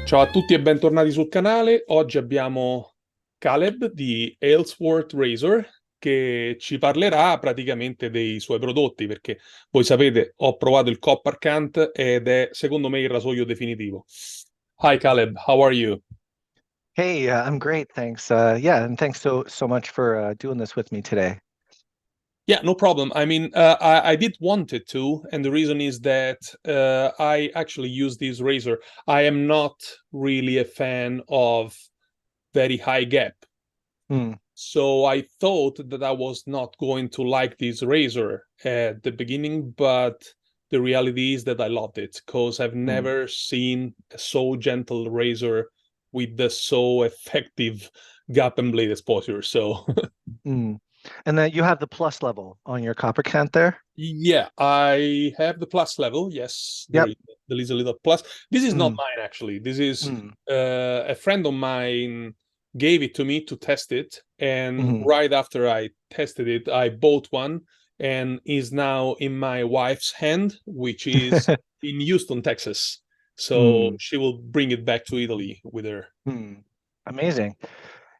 Ciao a tutti e bentornati sul canale. Oggi abbiamo Kaleb di Aylsworth Razor che ci parlerà praticamente dei suoi prodotti perché voi sapete ho provato il Copper Cant ed è secondo me il rasoio definitivo. Hi Kaleb, how are you? Hey, I'm great, thanks. Yeah, and thanks so much for doing this with me today. Yeah, no problem. I mean, I did want it to, and the reason is that I actually use this razor. I am not really a fan of very high gap. Hmm. So I thought that I was not going to like this razor at the beginning, but the reality is that I loved it because I've Hmm. never seen a so gentle razor with the so effective gap and blade exposure. So Hmm. And then you have the plus level on your copper cant there? yeah, I have the plus level. Yes, Yep. there is a little plus. This is not Hmm. mine actually. This is Hmm. a friend of mine gave it to me to test it, and Hmm. right after I tested it, I bought one, and is now in my wife's hand, which is in Houston, Texas. So Hmm. she will bring it back to Italy with her. Hmm. Amazing.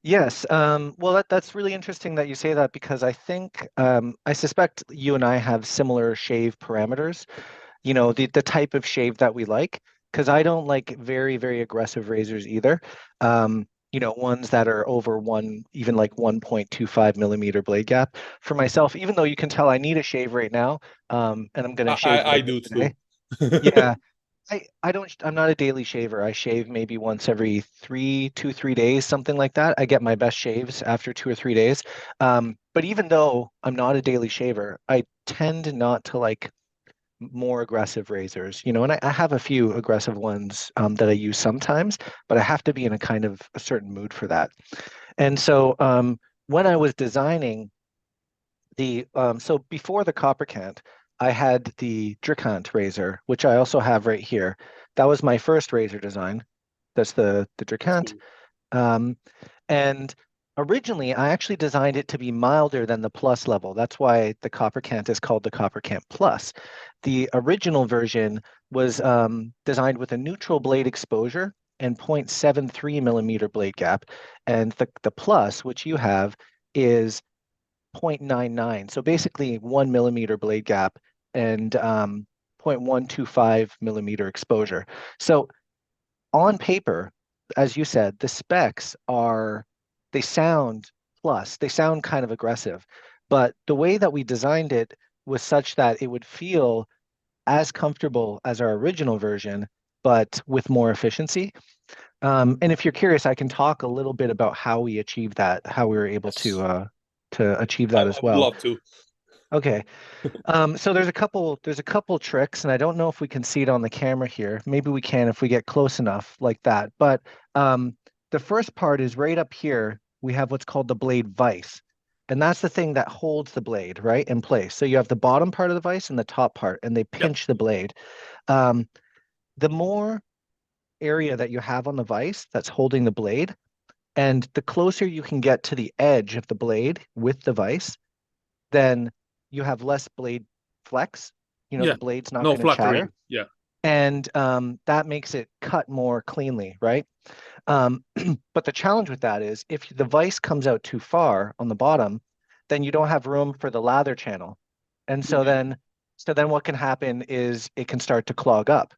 Yes. Well, that's really interesting that you say that because I think I suspect you and I have similar shave parameters. You know, the type of shave that we like, because I don't like very aggressive razors either. Ones that are over one, even like 1.25 millimeter blade gap. For myself, even though you can tell I need a shave right now, and I'm going to shave a I little bit do too. today. Yeah, I don't, I'm not a daily shaver. I shave maybe once every 3 days, something like that. I get my best shaves after 2 or 3 days. But even though I'm not a daily shaver, I tend not to like more aggressive razors, and I have a few aggressive ones that I use sometimes, but I have to be in a kind of a certain mood for that. And so when I was designing so before the copper cant, I had the Dricant razor, which I also have right here. That was my first razor design. That's the That's Dricant. cool. Um, and originally, I actually designed it to be milder than the plus level. That's why the Copper Cant is called the Copper Cant Plus. The original version was designed with a neutral blade exposure and 0.73 millimeter blade gap. And the Plus, which you have, is 0.99. So basically 1 millimeter blade gap and 0.125 millimeter exposure. So on paper, as you said, the specs are, they sound they sound kind of aggressive, but the way that we designed it was such that it would feel as comfortable as our original version, but with more efficiency. And if you're curious, I can talk a little bit about how we achieved that, how we were able Yes, to achieve I that as would well. love to. Okay. So there's a couple tricks, and I don't know if we can see it on the camera here. Maybe we can if we get close enough like that. But the first part is right up here. We have what's called the blade vise, and that's the thing that holds the blade right in place. So you have the bottom part of the vise and the top part, and they Yeah. pinch the blade. Um, the more area that you have on the vise that's holding the blade, and the closer you can get to the edge of the blade with the vise, then you have less blade flex. The Yeah. blade's not No going to chatter, flattering. Yeah. and that makes it cut more cleanly, right? Um, but the challenge with that is if the vise comes out too far on the bottom, then you don't have room for the lather channel. And Mhm. so then what can happen is it can start to clog up.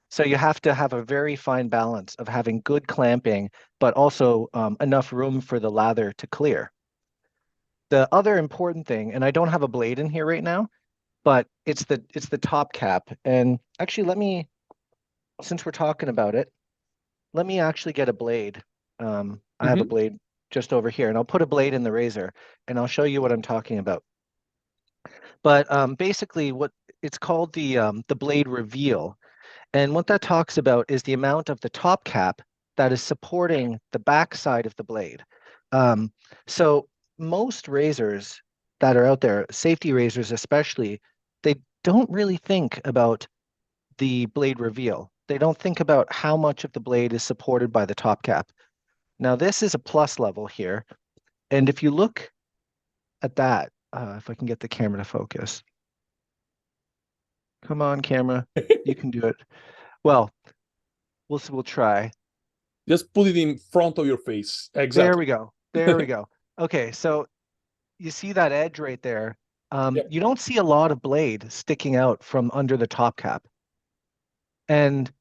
So you have to have a very fine balance of having good clamping, but also enough room for the lather to clear. The other important thing, and I don't have a blade in here right now, but it's the top cap. And actually, since we're talking about it, let me actually get a blade. I have a Mhm. blade just over here, and I'll put a blade in the razor, and I'll show you what I'm talking about. But basically, what it's called the blade reveal, and what that talks about is the amount of the top cap that is supporting the back side of the blade. Um, so most razors that are out there, safety razors especially, they don't really think about the blade reveal. They don't think about how much of the blade is supported by the top cap. Now, this is a plus level here. And if you look at that, if I can get the camera to focus, come on, camera, you can do it. Well, we'll try. Just put it in front of your face. There Exactly. we go. There we go. Okay, so you see that edge right there. Yep. You don't see a lot of blade sticking out from under the top cap. And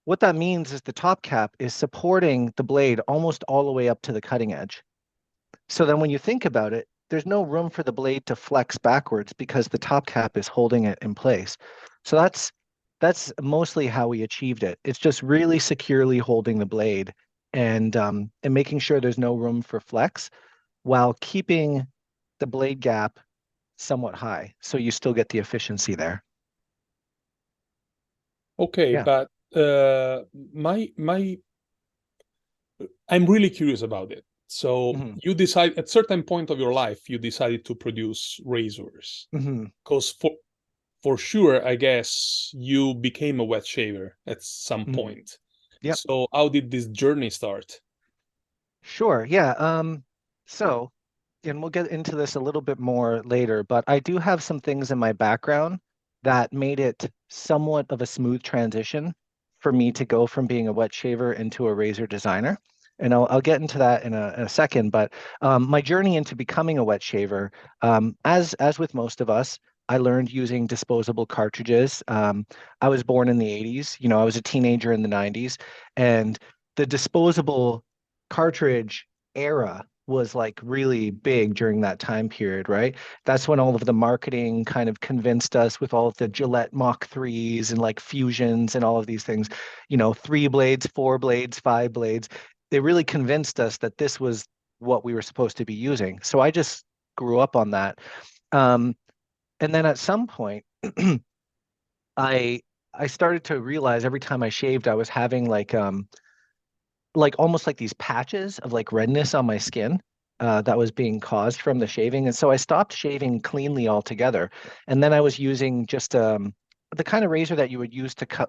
what that means is the top cap is supporting the blade almost all the way up to the cutting edge. So then when you think about it, there's no room for the blade to flex backwards because the top cap is holding it in place. So that's mostly how we achieved it. It's just really securely holding the blade and making sure there's no room for flex while keeping the blade gap somewhat high, so you still get the efficiency there. Okay, Yeah. but my I'm really curious about it. So Hmm. you decide at certain point of your life you decided to produce razors Hmm. because for sure I guess you became a wet shaver at some Hmm. point. Yep. So how did this journey start? Sure. Yeah. So, and we'll get into this a little bit more later, but I do have some things in my background that made it somewhat of a smooth transition for me to go from being a wet shaver into a razor designer. And I'll get into that in a second. But my journey into becoming a wet shaver, as with most of us, I learned using disposable cartridges. I was born in the 80s. You know, I was a teenager in the 90s, and the disposable cartridge era was like really big during that time period, right? That's when all of the marketing kind of convinced us with all of the Gillette Mach 3s and like fusions and all of these things, you know, 3 blades, 4 blades, 5 blades. They really convinced us that this was what we were supposed to be using. So I just grew up on that. Um, and then at some point, I I started to realize every time I shaved, I was having like almost like these patches of like redness on my skin that was being caused from the shaving. And so I stopped shaving cleanly altogether. And then I was using just the kind of razor that you would use to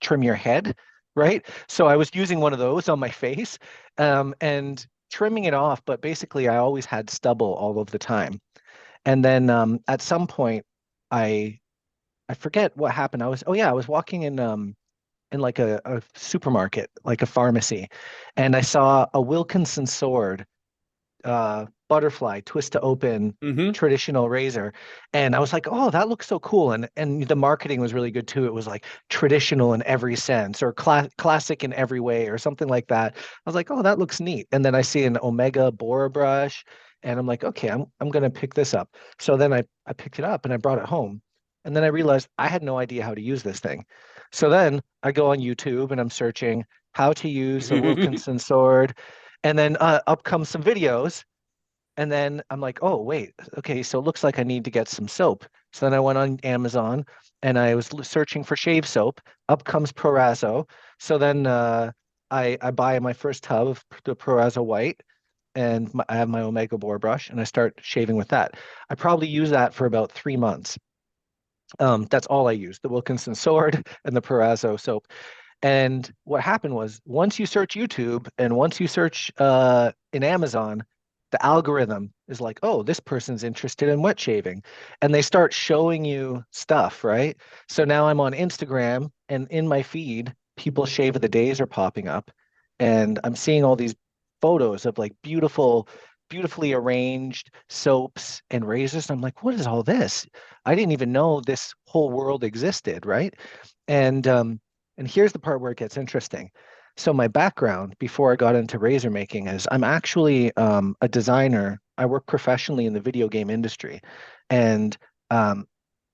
trim your head, right? So I was using one of those on my face and trimming it off. But basically, I always had stubble all of the time. And then at some point, I I forget what happened. I was walking in like a supermarket, like a pharmacy, and I saw a Wilkinson sword, butterfly twist to open Hmm. traditional razor, and I was like, oh, that looks so cool, and the marketing was really good too. It was like traditional in every sense, or classic in every way, or something like that. I was like, oh, that looks neat. And then I see an Omega bore brush, and I'm like, okay, I'm gonna pick this up. So then I picked it up and I brought it home. And then I realized I had no idea how to use this thing. So then I go on YouTube and I'm searching how to use a Wilkinson sword. And then up comes some videos. And then I'm like, oh, wait, okay, so it looks like I need to get some soap. So then I went on Amazon and I was searching for shave soap. Up comes Prorazo. So then I buy my first tub of the Prorazo White and I have my Omega Bore brush and I start shaving with that. I probably use that for about 3 months. That's all I use, the Wilkinson sword and the Prorazo soap. And what happened was once you search YouTube and once you search in Amazon, the algorithm is like, oh, this person's interested in wet shaving. And they start showing you stuff, right? So now I'm on Instagram and in my feed, people shave of the days are popping up. And I'm seeing all these photos of like beautifully arranged soaps and razors. And I'm like, what is all this? I didn't even know this whole world existed, right? And and here's the part where it gets interesting. So my background before I got into razor making is I'm actually a designer. I work professionally in the video game industry, and um,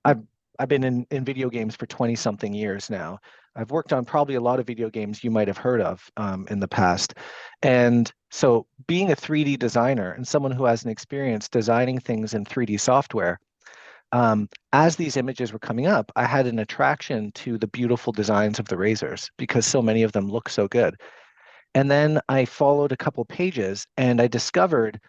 I've I've been in video games for 20 something years now. I've worked on probably a lot of video games you might have heard of in the past. And so being a 3D designer and someone who has an experience designing things in 3D software, as these images were coming up, I had an attraction to the beautiful designs of the razors because so many of them look so good. And then I followed a couple pages and I discovered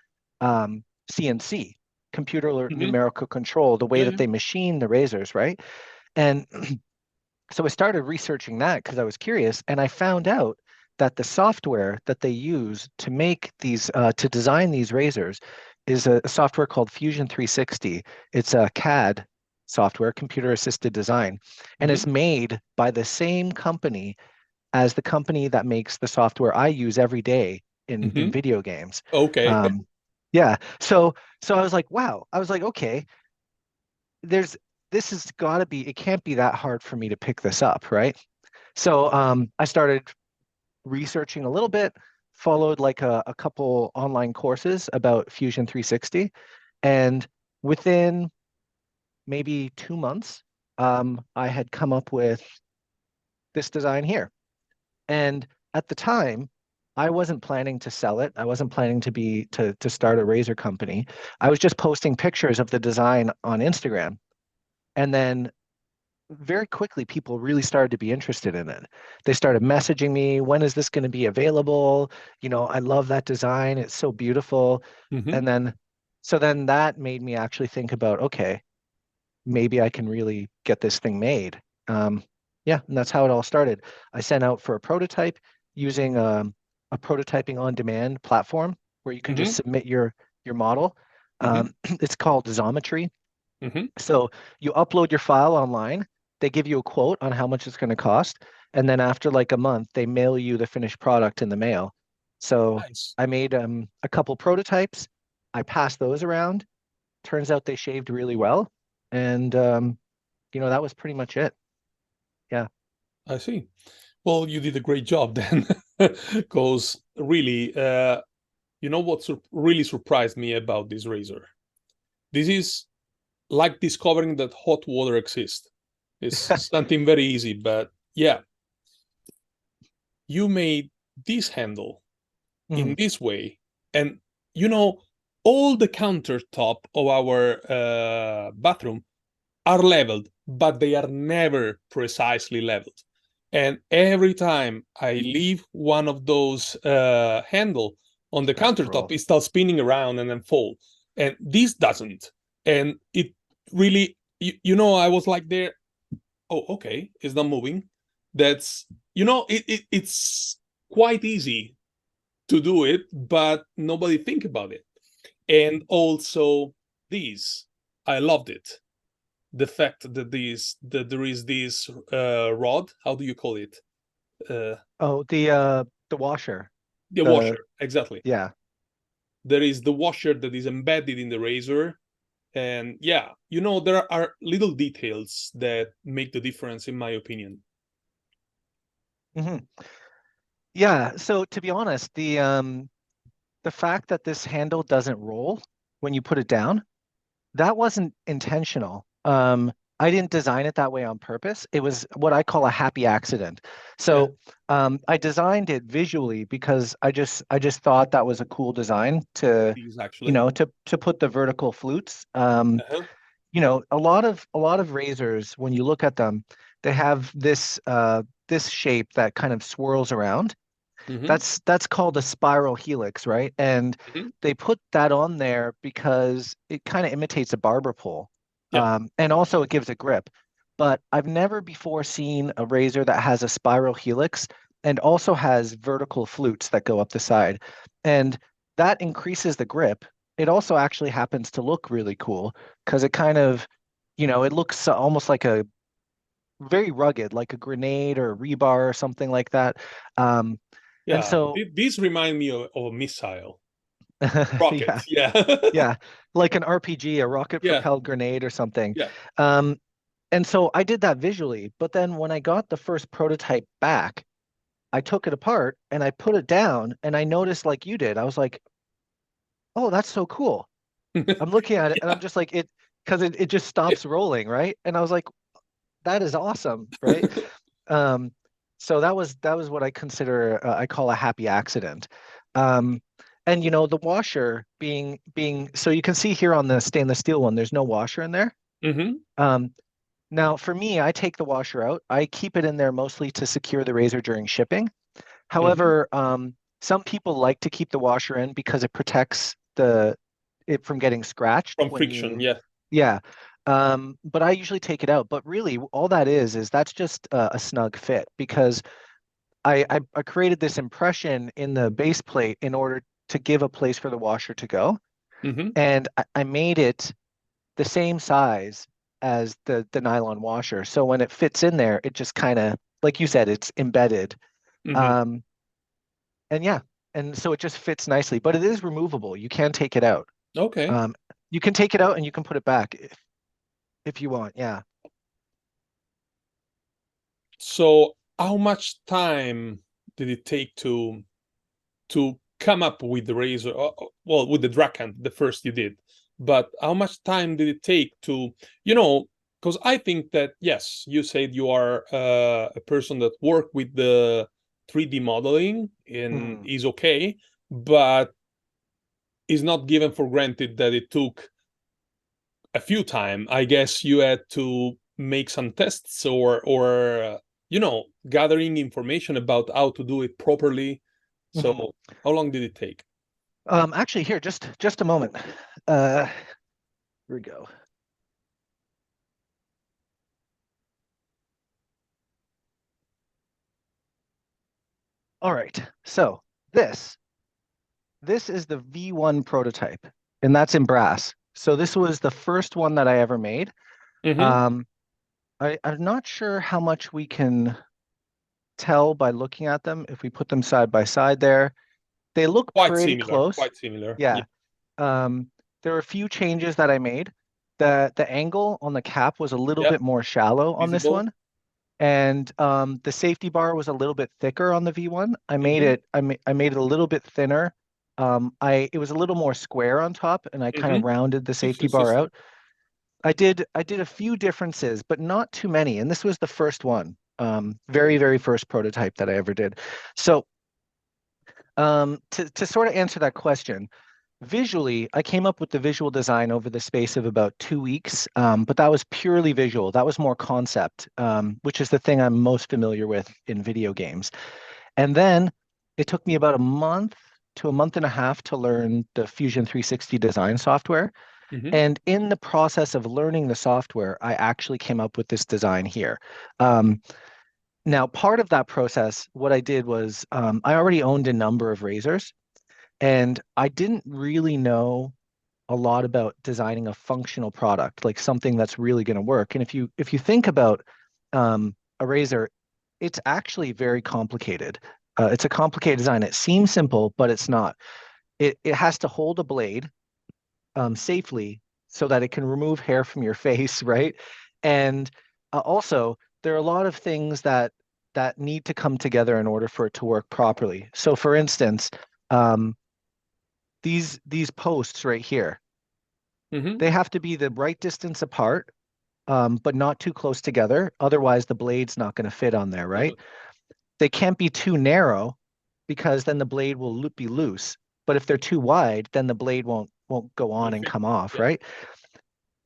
CNC, Hmm. numerical control, the way Yeah, that yeah. they machine the razors, right? And so I started researching that because I was curious, and I found out that the software that they use to make these, to design these razors, is a software called Fusion 360. It's a CAD software, computer assisted design, and it's Hmm. made by the same company as the company that makes the software I use every day in Hmm. video games. Okay. Um, yeah. So I was like, wow. I was like, okay, there's this has got to be, it can't be that hard for me to pick this up, right? So I started researching a little bit, followed like a couple online courses about Fusion 360, and within maybe 2 months, I had come up with this design here. And at the time, I wasn't planning to sell it. I wasn't planning to start a razor company. I was just posting pictures of the design on Instagram. And then very quickly, people really started to be interested in it. They started messaging me, when is this going to be available? I love that design. It's so beautiful. Hmm. And then, so then that made me actually think about, okay, maybe I can really get this thing made. Um, yeah, and that's how it all started. I sent out for a prototype using a prototyping on demand platform where you can just Hmm. submit your model. Hmm. It's called Xometry. Hmm. So you upload your file online, they give you a quote on how much it's going to cost, and then after like a month, they mail you the finished product in the mail. So Nice. I made a couple prototypes. I passed those around. Turns out they shaved really well, and that was pretty much it. Yeah. I see. Well, you did a great job then, because really, you know what really surprised me about this razor? This is like discovering that hot water exists. It's something very easy, but yeah, you made this handle in Mhm. this way, and you know, all the countertop of our bathroom are leveled, but they are never precisely leveled. And every time I leave one of those handle on the That's countertop, brutal. it starts spinning around and then fall. And this doesn't. And it really, I was like there, oh, okay, it's not moving. That's, it's quite easy to do it, but nobody think about it. And also this, I loved it, the fact that there is this rod, how do you call it, uh Oh, the washer. the The washer, exactly. Yeah. There is the washer that is embedded in the razor, and yeah, there are little details that make the difference, in my opinion. Hmm. Yeah. So to be honest, the fact that this handle doesn't roll when you put it down, that wasn't intentional. I didn't design it that way on purpose. It was what I call a happy accident. Yeah, So I designed it visually because I just thought that was a cool design to, it is actually. to put the vertical flutes. Uh-huh. A lot of razors, when you look at them, they have this shape that kind of swirls around. Hmm. That's called a spiral helix, right? And Hmm. they put that on there because it kind of imitates a barber pole. Yeah. And also it gives a grip. But I've never before seen a razor that has a spiral helix and also has vertical flutes that go up the side. And that increases the grip. It also actually happens to look really cool because it kind of, it looks almost like a very rugged, like a grenade or a rebar or something like that. Um, and Yeah, so these remind me of a missile rocket. yeah, Yeah. yeah, like an RPG, a rocket Yeah. propelled grenade or something. Yeah. Um, and so I did that visually, but then when I got the first prototype back, I took it apart and I put it down and I noticed like you did. I was like, oh, that's so cool. I'm looking at it and I'm Yeah. just like because it just stops rolling, right? And I was like, that is awesome, right? Um, so that was what I consider I call a happy accident. Um, and the washer being so you can see here on the stainless steel one, there's no washer in there. Hmm. Um, Now for me, I take the washer out. I keep it in there mostly to secure the razor during shipping. Hmm. However, some people like to keep the washer in because it protects it from getting scratched From when friction, you, yeah. yeah. But I usually take it out. But really, all that is that's just a snug fit because I created this impression in the base plate in order to give a place for the washer to go, Hmm. and I made it the same size as the nylon washer. So when it fits in there, it just kind of, like you said, it's embedded. Hmm. Um, and yeah, and so it just fits nicely, but it is removable. You can take it out. Okay. Um, you can take it out and you can put it back if you want. Yeah. So how much time did it take to come up with the razor? Well, with the drag hunt, the first you did, but how much time did it take to, you know, because I think that yes, you said you are a person that work with the 3D modeling and Mhm. is okay, but is not given for granted that it took a few time. I guess you had to make some tests or you know, gathering information about how to do it properly. Mhm. So how long did it take? Actually, here, just a moment. Uh, here we go. All right. So this this is the V1 prototype, and that's in brass. So this was the first one that I ever made. Hmm. Um, I'm not sure how much we can tell by looking at them if we put them side by side there. They look Quite pretty similar, close. quite similar. Yeah. Yeah. There are a few changes that I made. The angle on the cap was a little Yeah. bit more shallow on this Visible. one. And the safety bar was a little bit thicker on the V1. Hmm. I made it a little bit thinner. It was a little more square on top, and I kind Hmm. of rounded the Yes, safety yes, bar yes. out. I did a few differences, but not too many. And this was the first one, very first prototype that I ever did. So to sort of answer that question, visually, I came up with the visual design over the space of about 2 weeks, but that was purely visual. That was more concept, which is the thing I'm most familiar with in video games. And then it took me about a month to a month and a half to learn the Fusion 360 design software. Hmm. And in the process of learning the software, I actually came up with this design here. Um, Now, part of that process, what I did was I already owned a number of razors, and I didn't really know a lot about designing a functional product, like something that's really going to work. And if you think about a razor, it's actually very complicated. It's a complicated design. It seems simple, but it's not. It has to hold a blade safely so that it can remove hair from your face, right? And also, there are a lot of things that need to come together in order for it to work properly. So, for instance, um, these posts right here, Hmm. they have to be the right distance apart, but not too close together. Otherwise, the blade's not going to fit on there, right? They can't be too narrow because then the blade will be loose. But if they're too wide, then the blade won't go on and come off, Yeah. right?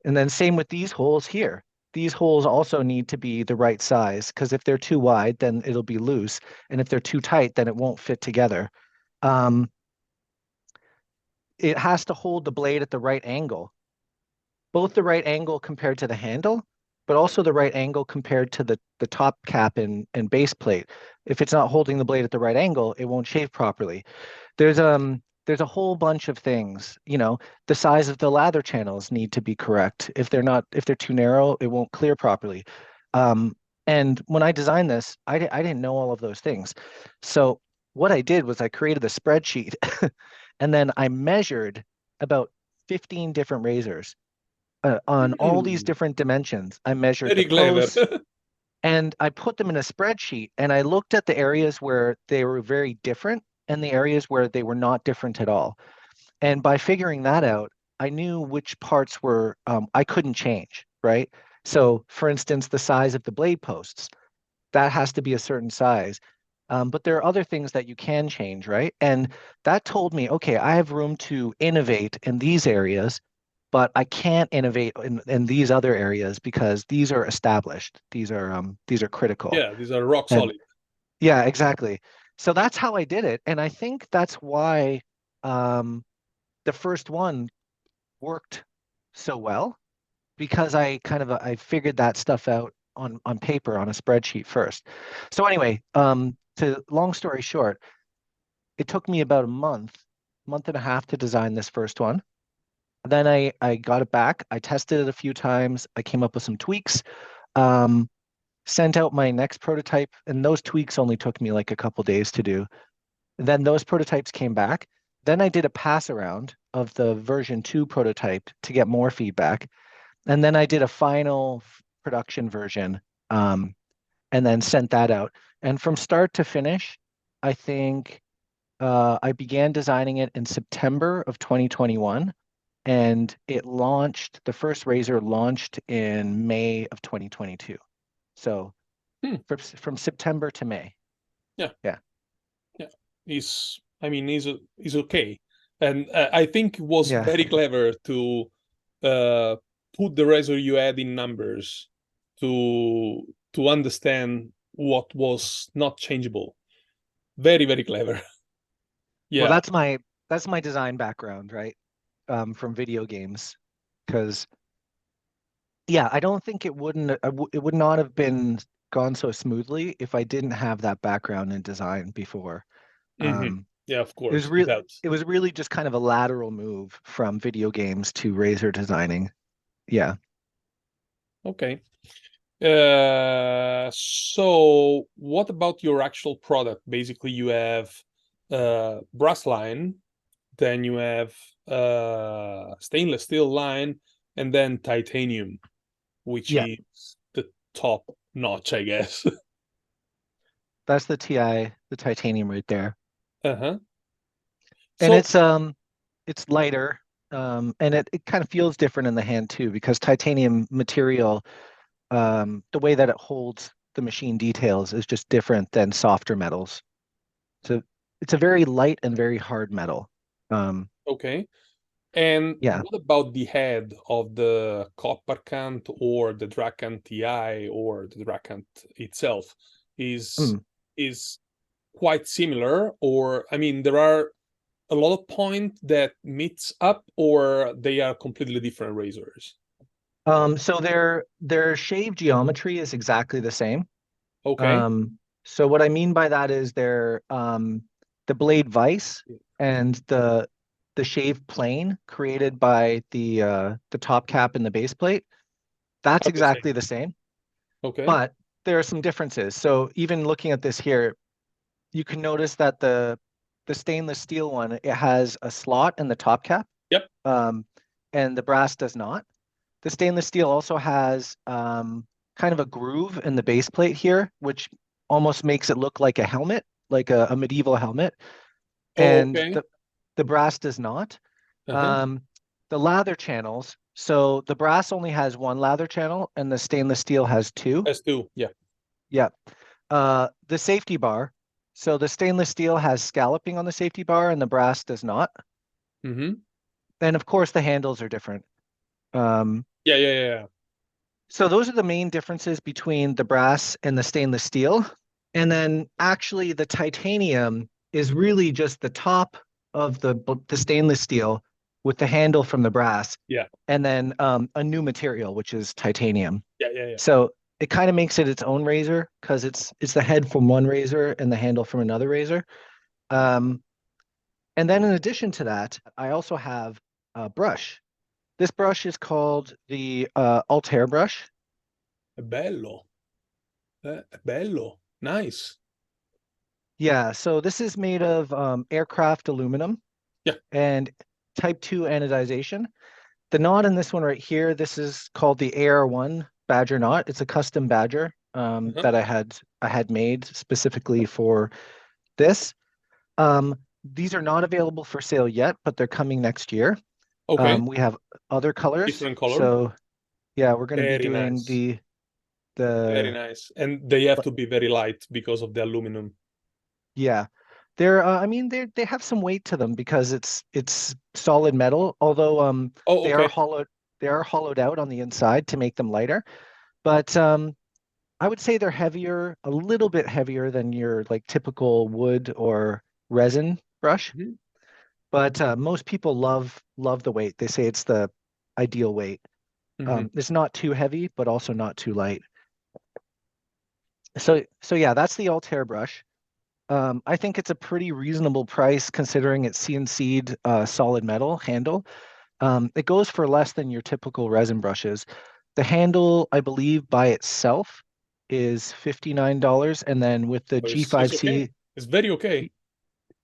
And then same with these holes here. These holes also need to be the right size because if they're too wide, then it'll be loose. And if they're too tight, then it won't fit together. Um, it has to hold the blade at the right angle, both the right angle compared to the handle, but also the right angle compared to the top cap and base plate. If it's not holding the blade at the right angle, it won't shave properly. There's a whole bunch of things, the size of the lather channels need to be correct. If they're too narrow, it won't clear properly. Um, and when I designed this, I didn't know all of those things. So what I did was I created a spreadsheet and then I measured about 15 different razors on all these Mm. different dimensions. I measured the Very clever. posts and I put them in a spreadsheet and I looked at the areas where they were very different and the areas where they were not different at all. And by figuring that out, I knew which parts were I couldn't change, right? So, for instance, the size of the blade posts, that has to be a certain size. But there are other things that you can change, right? And that told me, okay, I have room to innovate in these areas, but I can't innovate in these other areas because these are established. These are critical. Yeah, these are rock And solid. yeah, exactly. So that's how I did it. And I think that's why um, the first one worked so well because I figured that stuff out on paper on a spreadsheet first. So anyway, to long story short, it took me about a month and a half to design this first one. Then I got it back. I tested it a few times. I came up with some tweaks. Um, sent out my next prototype, and those tweaks only took me like a couple days to do. Then those prototypes came back. Then I did a pass around of the version 2 prototype to get more feedback. And then I did a final production version, and then sent that out. And from start to finish, I think I began designing it in September of 2021, and the first razor launched in May of 2022. So Hmm. from September to May. Yeah. Yeah. Yeah. He's okay. And I think it was Yeah. very clever to uh, put the razor you had in numbers to understand what was not changeable. Very, very clever. Well, Yeah. that's my design background, right? From video games. Because yeah, I don't think it would not have been gone so smoothly if I didn't have that background in design before. Hmm. Um, Yeah, of it was course. It real helps. it was really just kind of a lateral move from video games to razor designing. Yeah. Okay. So what about your actual product? Basically, you have brass line, then you have stainless steel line, and then titanium, which Yeah, is the top notch, I guess. that's the titanium right there. Uh-huh. And So, it's lighter. And it kind of feels different in the hand too, because titanium material, the way that it holds the machine details is just different than softer metals. So it's a very light and very hard metal. Um, okay. And yeah. what about the head of the Coppercant or the Dracant TI or the Dracant itself? Is Mm. is quite similar, or I mean, there are a lot of point that meets up, or they are completely different razors? So their shave geometry is exactly the same. Okay. So what I mean by that is the blade vise and the shave plane created by the top cap and the base plate, that's Are the same. exactly the same, Okay. but there are some differences. So even looking at this here, you can notice that the stainless steel one, it has a slot in the top cap, Yep. um, and the brass does not. The stainless steel also has kind of a groove in the base plate here, which almost makes it look like a helmet, like a medieval helmet, Oh, and okay. the brass does not. Uh-huh. Um, the lather channels, so the brass only has one lather channel, and the stainless steel has two. S2. Yeah. Yeah. The safety bar. So the stainless steel has scalloping on the safety bar, and the brass does not. Mm-hmm. And of course, the handles are different. Um, Yeah, yeah, yeah, yeah. So those are the main differences between the brass and the stainless steel. And then actually the titanium is really just the top of the stainless steel with the handle from the brass, Yeah. and then a new material, which is titanium. Yeah, yeah, yeah. So it kind of makes it its own razor because it's the head from one razor and the handle from another razor. Um, and then in addition to that, I also have a brush. This brush is called the Altair brush. È bello. È bello. Nice. Yeah, so this is made of aircraft aluminum Yeah. and type 2 anodization. The knot in this one right here, this is called the AR1 Badger knot. It's a custom Badger Uh-huh. that I had made specifically for this. These are not available for sale yet, but they're coming next year. Okay. We have other colors. Different color. So yeah, we're going to be Very doing nice. Very the nice. And they have to be very light because of the aluminum. yeah. They're I mean they have some weight to them because it's solid metal, although Oh, they are okay. hollowed out on the inside to make them lighter. But I would say they're heavier, a little bit heavier than your like typical wood or resin brush. Mhm. But most people love the weight. They say it's the ideal weight. Mhm. It's not too heavy, but also not too light. So yeah, that's the Altair brush. I think it's a pretty reasonable price considering it's CNC'd solid metal handle. It goes for less than your typical resin brushes. The handle, I believe, by itself is $59, and then with the Oh, it's okay. G5C It's very okay.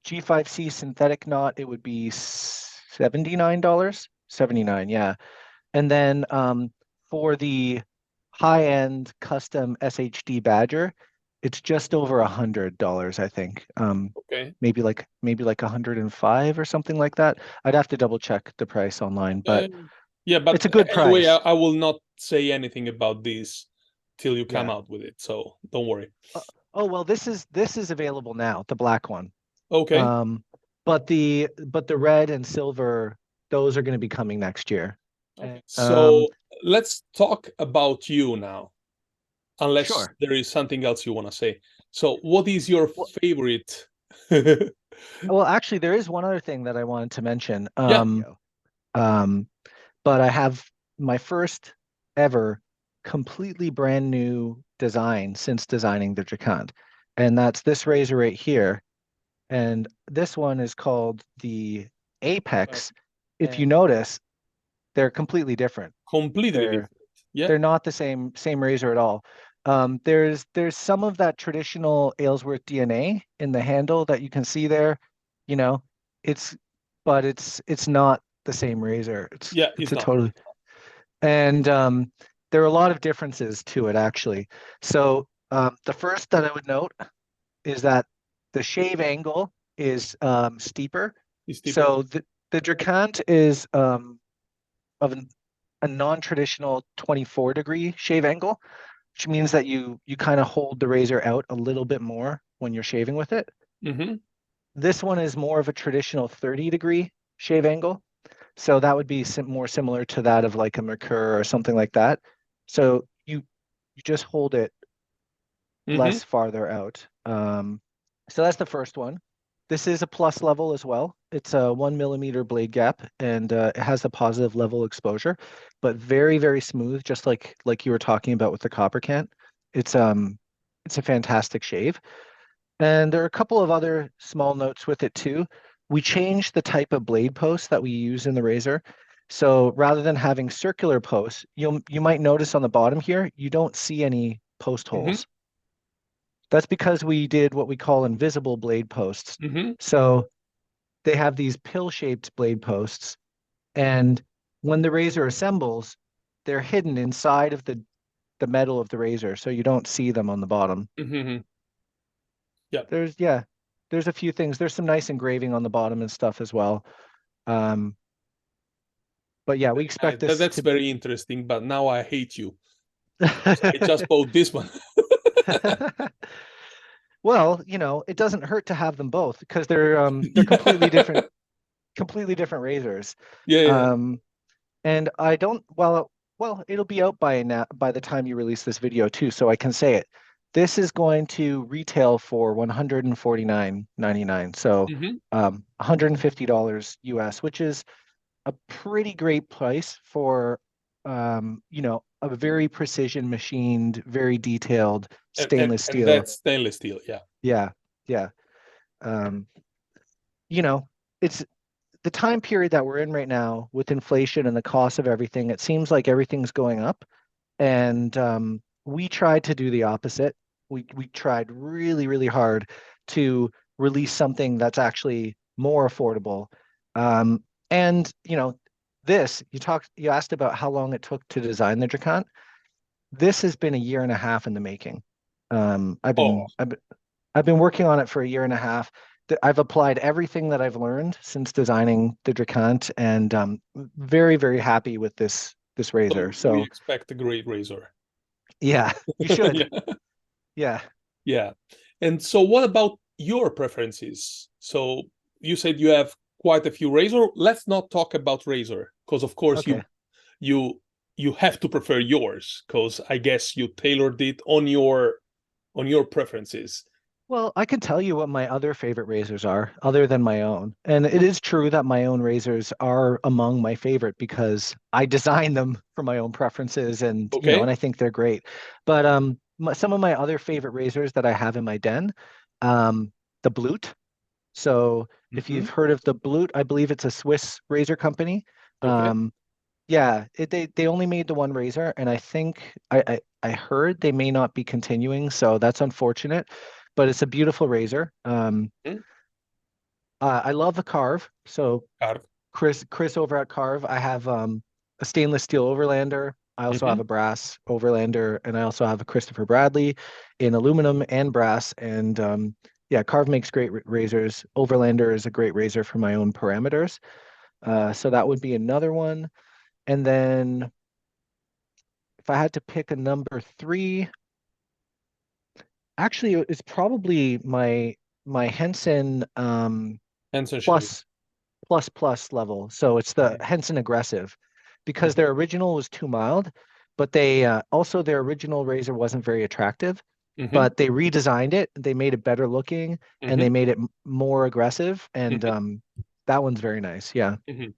G5C synthetic knot, it would be $79. 79, yeah. And then for the high-end custom SHD Badger, it's just over $100, I think. Okay. Maybe like 105 or something like that. I'd have to double check the price online, Uh, but yeah, it's but a good anyway, price. I will not say anything about this till you come Yeah. out with it. So don't worry. Uh, oh well, this is available now, the black one. Okay. Um, but the red and silver, those are going to be coming next year. Okay. And, So let's talk about you now, unless sure. there is something else you want to say. So, what is your Well, favorite? well, actually, there is one other thing that I wanted to mention. Yeah. Um, but I have my first ever completely brand new design since designing the Jacquard, and that's this razor right here. And this one is called the Uh, Apex. If you notice, they're completely different. completely They're different. Yeah. they're not the same razor at all. There's some of that traditional Aylsworth DNA in the handle that you can see there. You know, it's but it's not the same razor. It's Yeah. it's It's a not. totally and there are a lot of differences to it actually. So the first that I would note is that the shave angle is steeper. It's deeper. So the Dracant is of a non-traditional 24-degree shave angle, which means that you kind of hold the razor out a little bit more when you're shaving with it. Mm-hmm. This one is more of a traditional 30-degree shave angle. So that would be more similar to that of like a Mercur or something like that. So you just hold it Mm-hmm. less farther out. So that's the first one. This is a plus level as well. It's a 1 millimeter blade gap, and it has a positive level exposure, but very, very smooth, just like you were talking about with the copper can. It's it's a fantastic shave. And there are a couple of other small notes with it too. We changed the type of blade post that we use in the razor. So rather than having circular posts, you might notice on the bottom here, you don't see any post Mm-hmm. holes. That's because we did what we call invisible blade posts. Mm-hmm. So they have these pill-shaped blade posts, and when the razor assembles, they're hidden inside of the metal of the razor, so you don't see them on the bottom. Mm-hmm. Yeah. There's a few things. There's some nice engraving on the bottom and stuff as well. Um, but yeah, we expect this That's to. very interesting. But now I hate you because I just bought this one. Well, it doesn't hurt to have them both because they're Yeah. completely different razors. Yeah. Yeah. Um, and I don't, well, it'll be out by the time you release this video too, so I can say it. This is going to retail for $149.99, so Mm-hmm. $150 US, which is a pretty great price for a very precision machined, very detailed stainless And steel. that's stainless steel. Yeah. Yeah, yeah. Um, you know, it's the time period that we're in right now with inflation and the cost of everything. It seems like everything's going up, and we tried to do the opposite. We tried really, really hard to release something that's actually more affordable. Um, and you asked about how long it took to design the Dracant. This has been a year and a half in the making. Um, I've Oh, been I've been I've been working on it for a year and a half. I've applied everything that I've learned since designing the Dracant, and very, very happy with this razor. so we So expect a great razor. yeah, you should. Yeah. Yeah. Yeah. And so what about your preferences? So you said you have quite a few razor. Let's not talk about razor because of course Okay. you you have to prefer yours because I guess you tailored it on your preferences. Well, I can tell you what my other favorite razors are, other than my own. And it is true that my own razors are among my favorite because I design them for my own preferences and Okay? I think they're great. But some of my other favorite razors that I have in my den, the Blute. So if Hmm. you've heard of the Blute, I believe it's a Swiss razor company. Okay. Um, yeah, they only made the one razor, and I think I heard they may not be continuing, so that's unfortunate, but it's a beautiful razor. Hmm? I love the carve. So Carve. Chris over at Carve, I have a stainless steel overlander. I also have Hmm. a brass overlander, and I also have a Christopher Bradley in aluminum and brass. And yeah, Carve makes great razors. Overlander is a great razor for my own parameters. So that would be another one. And then if I had to pick a number three, actually, it's probably my Henson Hands and shade. plus plus level. So it's the Henson Aggressive because Hmm. their original was too mild, but they also their original razor wasn't very attractive, Hmm. but they redesigned it, they made it better looking, and they Hmm. made it more aggressive, and Hmm. that one's very nice. Yeah. Hmm.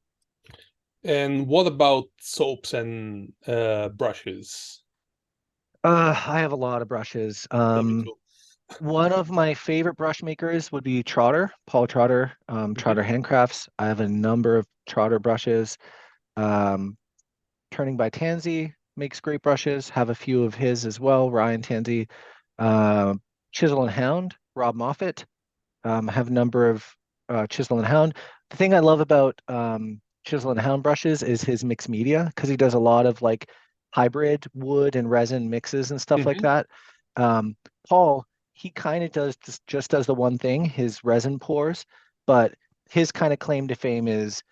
And what about soaps and brushes? I have a lot of brushes. Yeah, me too. One of my favorite brush makers would be Trotter, Paul Trotter, Hmm. Trotter Handcrafts. I have a number of Trotter brushes. Um, Turning by Tansy makes great brushes. Have a few of his as well. Ryan Tansy, uh, Chisel and Hound, Rob Moffat. Have a number of Chisel and Hound. The thing I love about Chisel and Hound brushes is his mixed media because he does a lot of like hybrid wood and resin mixes and stuff like Hmm. that. Um, Paul, he kind of does just does the one thing, his resin pours, but his kind of claim to fame is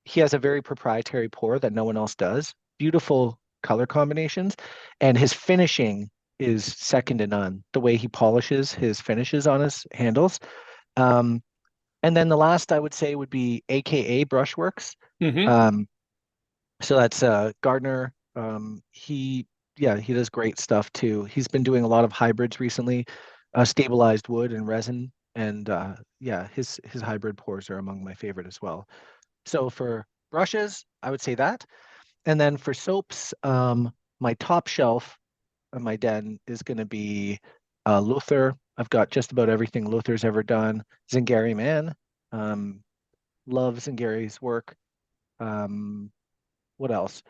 he has a very proprietary pour that no one else does. Beautiful color combinations, and his finishing is second to none. The way he polishes his finishes on his handles. Um, and then the last I would say would be AKA Brushworks. Hmm. Um, so that's Gardner. Yeah, he does great stuff too. He's been doing a lot of hybrids recently, stabilized wood and resin, and yeah, his hybrid pours are among my favorite as well. So for brushes, I would say that. And then for soaps, my top shelf of my den is going to be Luther. I've got just about everything Luther's ever done. Zingari Man, um, love Zingari's work. Um, what else?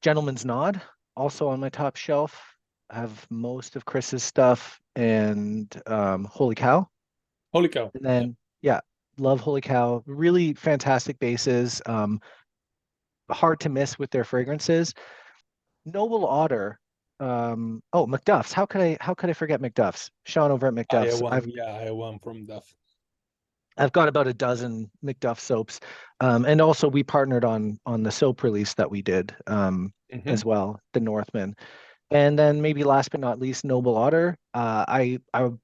Gentleman's Nod, also on my top shelf. I have most of Chris's stuff and Holy Cow. Holy cow. And Yeah. then, yeah, love Holy Cow. Really fantastic bases. Hard to miss with their fragrances. Noble Otter. Oh, McDuff's. How could I forget McDuff's? Sean over at I have McDuff's. one. Yeah, I have one from Duff. I've got about a dozen McDuff soaps, and also we partnered on the soap release that we did Hmm. as well, the Northman. And then maybe last but not least, Noble Otter. I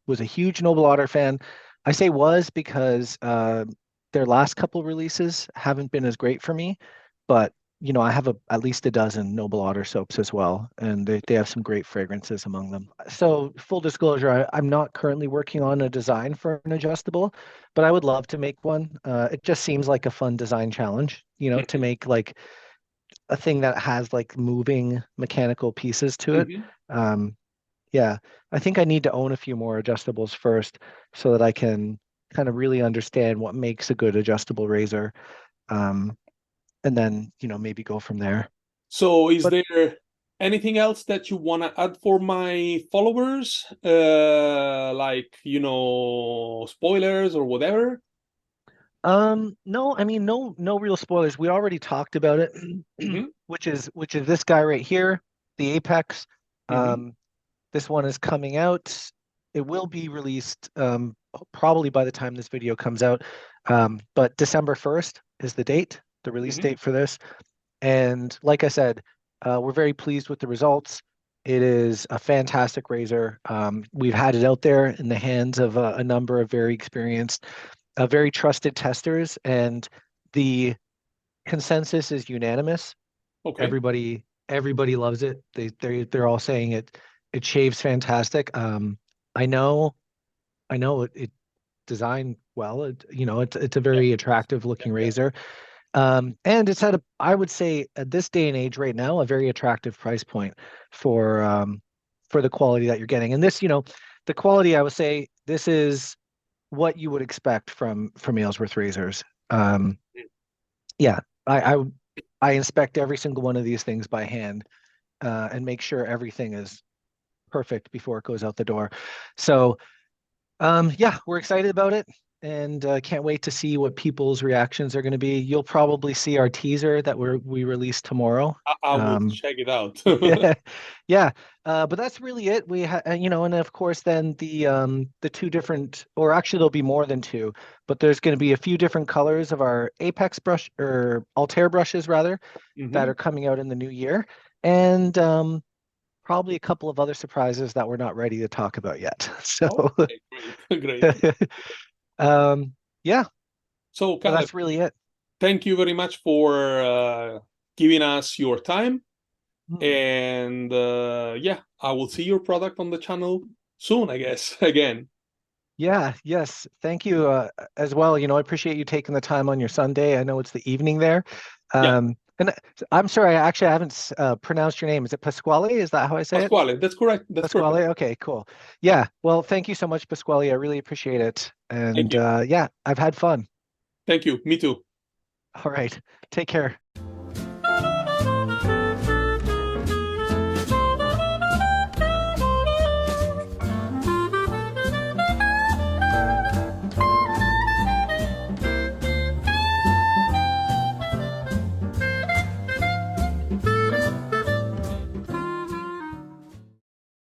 was a huge Noble Otter fan. I say was because their last couple releases haven't been as great for me, but I have at least a dozen Noble Otter soaps as well, and they have some great fragrances among them. So full disclosure, I'm not currently working on a design for an adjustable, but I would love to make one. It just seems like a fun design challenge, to Hmm. make like a thing that has like moving mechanical pieces to it. Hmm. Um, yeah, I think I need to own a few more adjustables first so that I can kind of really understand what makes a good adjustable razor. Um, and then, maybe go from there. So, is But there anything else that you want to add for my followers? Like, spoilers or whatever? no, I mean no real spoilers. We already talked about it, Hmm. which is this guy right here, the Apex. Hmm. Um, This one is coming out. It will be released probably by the time this video comes out. But December 1st is the date, the release Hmm. date for this. And like I said, we're very pleased with the results. It is a fantastic razor. We've had it out there in the hands of a number of very experienced, very trusted testers, and the consensus is unanimous. Okay. Everybody loves it. They're all saying it shaves fantastic. I know it designed well. It's a Yeah. very attractive Yeah. looking Yeah. razor. And it's at I would say at this day and age right now, a very attractive price point for the quality that you're getting. And this, the quality I would say this is what you would expect from Aylsworth razors. Um, yeah, I, I I inspect every single one of these things by hand and make sure everything is perfect before it goes out the door. So yeah, we're excited about it, and can't wait to see what people's reactions are going to be. You'll probably see our teaser that we release tomorrow. I will Um, check it out. yeah, yeah. But that's really it. And of course, then the two different, or actually there'll be more than two, but there's going to be a few different colors of our Apex brush or Altair brushes rather that Hmm. are coming out in the new year, and probably a couple of other surprises that we're not ready to talk about yet. So, Okay, great, great. um, yeah, So, but Caleb, that's really it. thank you very much for giving us your time. Hmm. And yeah, I will see your product on the channel soon, I guess, again. Yeah, yes. Thank you as well. I appreciate you taking the time on your Sunday. I know it's the evening there. Yeah, And I'm sorry, I haven't pronounced your name. Is it Pasquale? Is that how I say it? Pasquale, that's correct. That's perfect. Pasquale? Okay, cool. Yeah. Well, thank you so much, Pasquale. I really appreciate it. Thank And you. yeah, I've had fun. Thank you. Me too. All right. Take care.